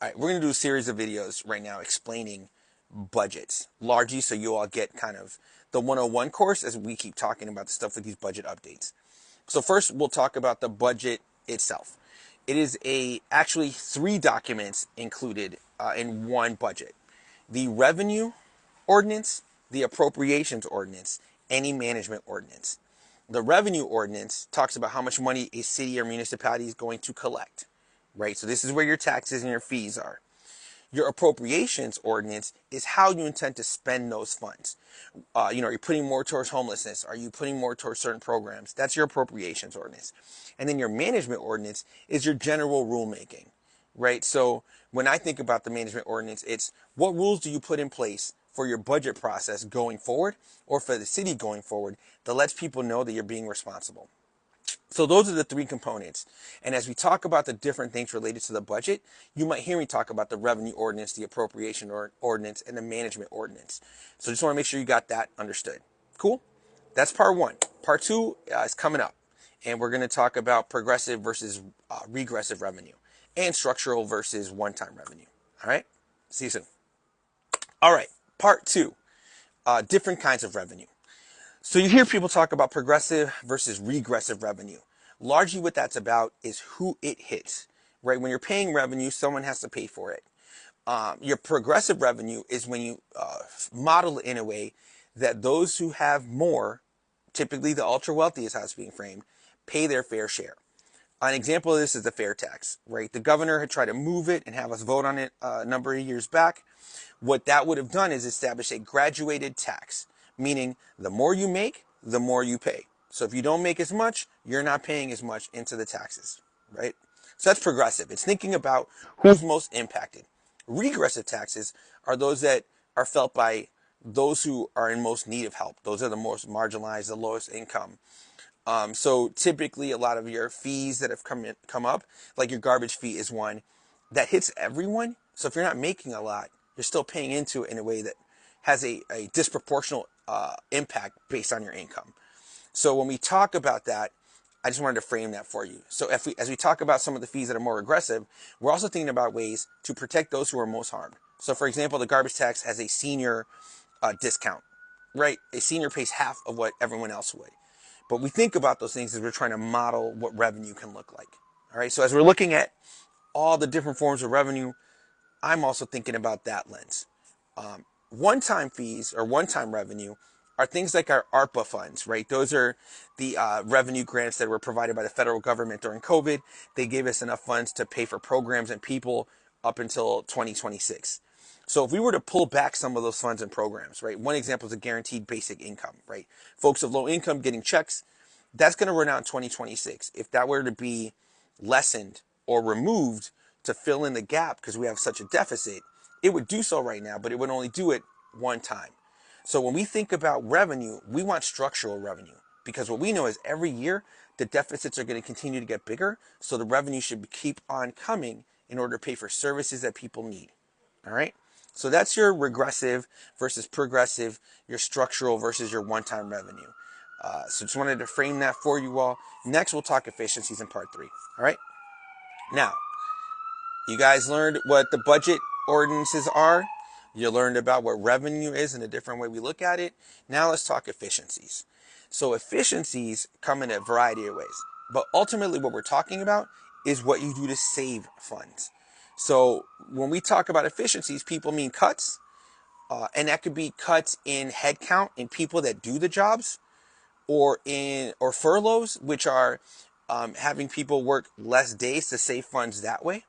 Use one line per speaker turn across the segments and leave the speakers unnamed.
All right, we're going to do a series of videos right now explaining budgets, largely so you all get kind of the 101 course as we keep talking about the stuff with these budget updates. So first, we'll talk about the budget itself. It is actually three documents included in one budget: the revenue ordinance, the appropriations ordinance, any management ordinance. The revenue ordinance talks about how much money a city or municipality is going to collect, right? So this is where your taxes and your fees are. Your appropriations ordinance is how you intend to spend those funds. Are you putting more towards homelessness? Are you putting more towards certain programs? That's your appropriations ordinance. And then your management ordinance is your general rulemaking, right? So when I think about the management ordinance, it's what rules do you put in place for your budget process going forward, or for the city going forward, that lets people know that you're being responsible. So those are the three components. And as we talk about the different things related to the budget, you might hear me talk about the revenue ordinance, the appropriation ordinance, and the management ordinance. So just want to make sure you got that understood. Cool? That's part one. Part two is coming up. And we're going to talk about progressive versus regressive revenue, and structural versus one-time revenue. All right? See you soon. All right. Part two, different kinds of revenue. So you hear people talk about progressive versus regressive revenue. Largely what that's about is who it hits, right? When you're paying revenue, someone has to pay for it. Your progressive revenue is when you model it in a way that those who have more, typically the ultra wealthy is how it's being framed, pay their fair share. An example of this is the fair tax, right? The governor had tried to move it and have us vote on it a number of years back. What that would have done is establish a graduated tax, meaning the more you make, the more you pay. So if you don't make as much, you're not paying as much into the taxes, right? So that's progressive. It's thinking about who's most impacted. Regressive taxes are those that are felt by those who are in most need of help. Those are the most marginalized, the lowest income. So typically a lot of your fees that have come up, like your garbage fee is one that hits everyone. So if you're not making a lot, you're still paying into it in a way that has a disproportional impact based on your income. So when we talk about that, I just wanted to frame that for you. So as we talk about some of the fees that are more aggressive, we're also thinking about ways to protect those who are most harmed. So for example, the garbage tax has a senior discount, right? A senior pays half of what everyone else would. But we think about those things as we're trying to model what revenue can look like. All right. So as we're looking at all the different forms of revenue, I'm also thinking about that lens. One-time fees or one-time revenue are things like our ARPA funds, right? Those are the revenue grants that were provided by the federal government during COVID. They gave us enough funds to pay for programs and people up until 2026. So if we were to pull back some of those funds and programs, right? One example is a guaranteed basic income, right? Folks of low income getting checks, that's going to run out in 2026. If that were to be lessened or removed to fill in the gap because we have such a deficit, it would do so right now, but it would only do it one time. So when we think about revenue, we want structural revenue, because what we know is every year the deficits are going to continue to get bigger. So the revenue should keep on coming in order to pay for services that people need. All right. So that's your regressive versus progressive, your structural versus your one-time revenue. So just wanted to frame that for you all. Next, we'll talk efficiencies in part three. All right. Now, you guys learned what the budget ordinances are. You learned about what revenue is and a different way we look at it. Now let's talk efficiencies. So efficiencies come in a variety of ways. But ultimately what we're talking about is what you do to save funds. So when we talk about efficiencies, people mean cuts. And that could be cuts in headcount in people that do the jobs, or furloughs, which are having people work less days to save funds that way,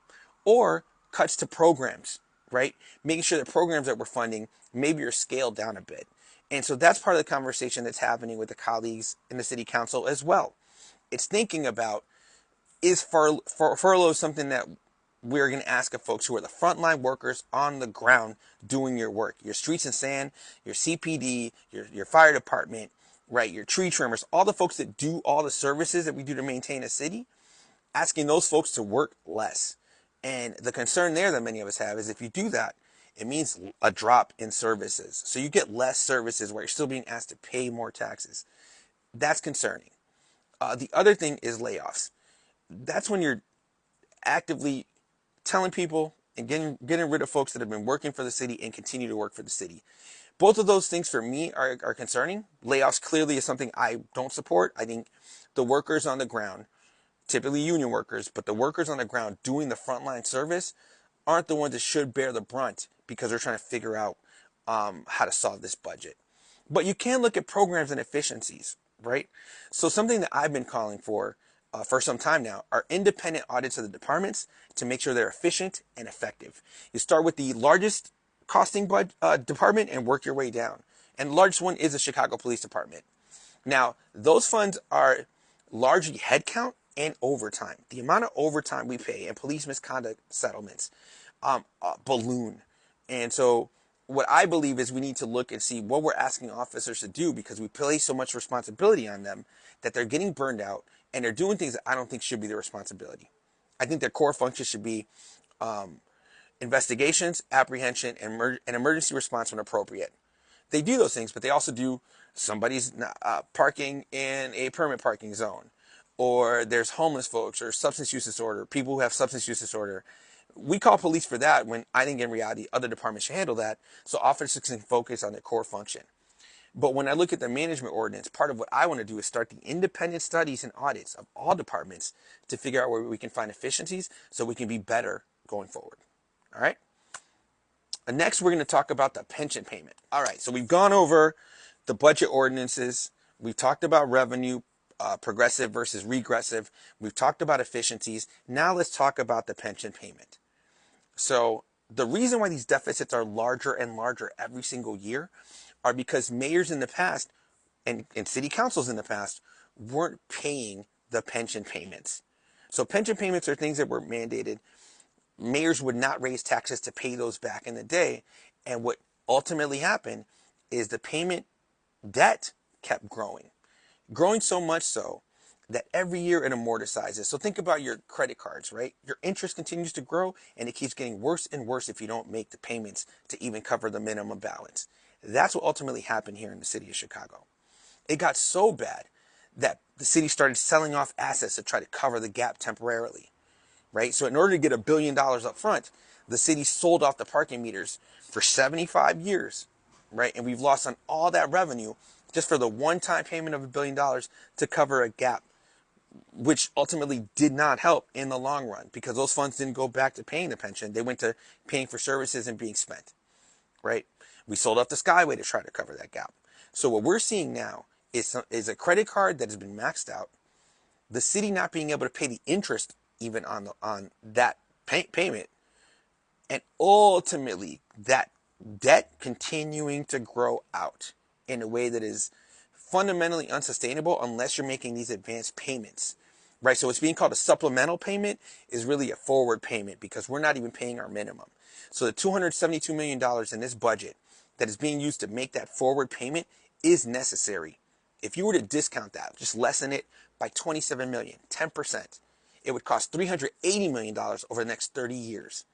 or cuts to programs, right? Making sure that programs that we're funding maybe are scaled down a bit. And so that's part of the conversation that's happening with the colleagues in the city council as well. It's thinking about, is furlough something that we're going to ask of folks who are the frontline workers on the ground doing your work, your streets and sand, your CPD, your fire department, right? Your tree trimmers, all the folks that do all the services that we do to maintain a city, asking those folks to work less. And the concern there that many of us have is if you do that, it means a drop in services. So you get less services where you're still being asked to pay more taxes. That's concerning. The other thing is layoffs. That's when you're actively telling people and getting rid of folks that have been working for the city and continue to work for the city. Both of those things for me are concerning. Layoffs clearly is something I don't support. I think the workers on the ground, typically union workers, but the workers on the ground doing the frontline service aren't the ones that should bear the brunt because they're trying to figure out how to solve this budget. But you can look at programs and efficiencies, right? So something that I've been calling for some time now are independent audits of the departments to make sure they're efficient and effective. You start with the largest costing department and work your way down. And the largest one is the Chicago Police Department. Now, those funds are largely headcount and overtime. The amount of overtime we pay in police misconduct settlements balloon. And so what I believe is we need to look and see what we're asking officers to do, because we place so much responsibility on them that they're getting burned out and they're doing things that I don't think should be their responsibility. I think their core function should be investigations, apprehension, and emergency response when appropriate. They do those things, but they also do somebody's parking in a permit parking zone, or there's homeless folks or substance use disorder, people who have substance use disorder. We call police for that when I think in reality other departments should handle that so officers can focus on their core function. But when I look at the management ordinance, part of what I want to do is start the independent studies and audits of all departments to figure out where we can find efficiencies so we can be better going forward. All right. Next, we're going to talk about the pension payment. All right. So we've gone over the budget ordinances. We've talked about revenue, progressive versus regressive. We've talked about efficiencies. Now let's talk about the pension payment. So the reason why these deficits are larger and larger every single year are because mayors in the past and city councils in the past weren't paying the pension payments. So pension payments are things that were mandated. Mayors would not raise taxes to pay those back in the day. And what ultimately happened is the payment debt kept growing so much so that every year it amortizes. So think about your credit cards, right? Your interest continues to grow and it keeps getting worse and worse if you don't make the payments to even cover the minimum balance. That's what ultimately happened here in the city of Chicago. It got so bad that the city started selling off assets to try to cover the gap temporarily, right? So in order to get $1 billion up front, the city sold off the parking meters for 75 years, right? And we've lost on all that revenue just for the one-time payment of $1 billion to cover a gap, which ultimately did not help in the long run because those funds didn't go back to paying the pension. They went to paying for services and being spent, right? We sold off the Skyway to try to cover that gap. So what we're seeing now is a credit card that has been maxed out, the city not being able to pay the interest even on that payment, and ultimately that debt continuing to grow out in a way that is fundamentally unsustainable unless you're making these advanced payments, right? So what's being called a supplemental payment is really a forward payment because we're not even paying our minimum. So the $272 million in this budget that is being used to make that forward payment is necessary. If you were to discount that, just lessen it by 27 million, 10%, it would cost $380 million over the next 30 years.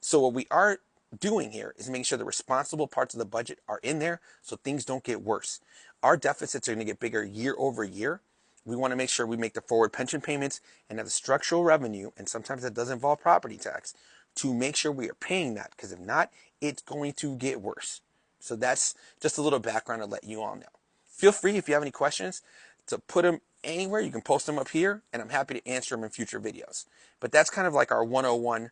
So what we are doing here is making sure the responsible parts of the budget are in there so things don't get worse. Our deficits are going to get bigger year over year. We want to make sure we make the forward pension payments and have the structural revenue, and sometimes that does involve property tax, to make sure we are paying that, because if not, it's going to get worse. So that's just a little background to let you all know. Feel free, if you have any questions, to put them anywhere. You can post them up here, and I'm happy to answer them in future videos. But that's kind of like our 101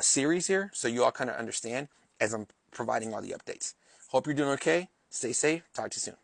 series here, so you all kind of understand as I'm providing all the updates. Hope you're doing okay. Stay safe. Talk to you soon.